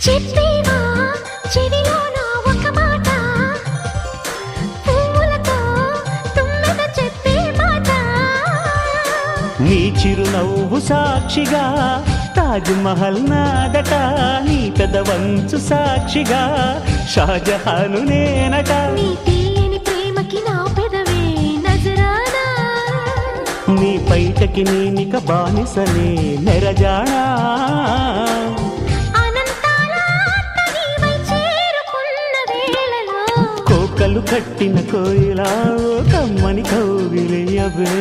చెప్పేవా చెవిలోన ఒక మాట, పువ్వులతో తుమ్మెద చెప్పే మాట. నీ చిరునవ్వు సాక్షిగా తాజ్ మహల్ నాదట, నీ పెదవంచు సాక్షిగా షాజహాను నేనట. నీ తీయని ప్రేమకి నా పెదవే నజరానా, నీ పైటకి నేనిక బానిసనే నెరజాడా. అనంతాల ఆత్మ నీవై చేరుకున్న వేళలో కోకలు కట్టిన కోయిలా కమ్మని కౌగిలియవే.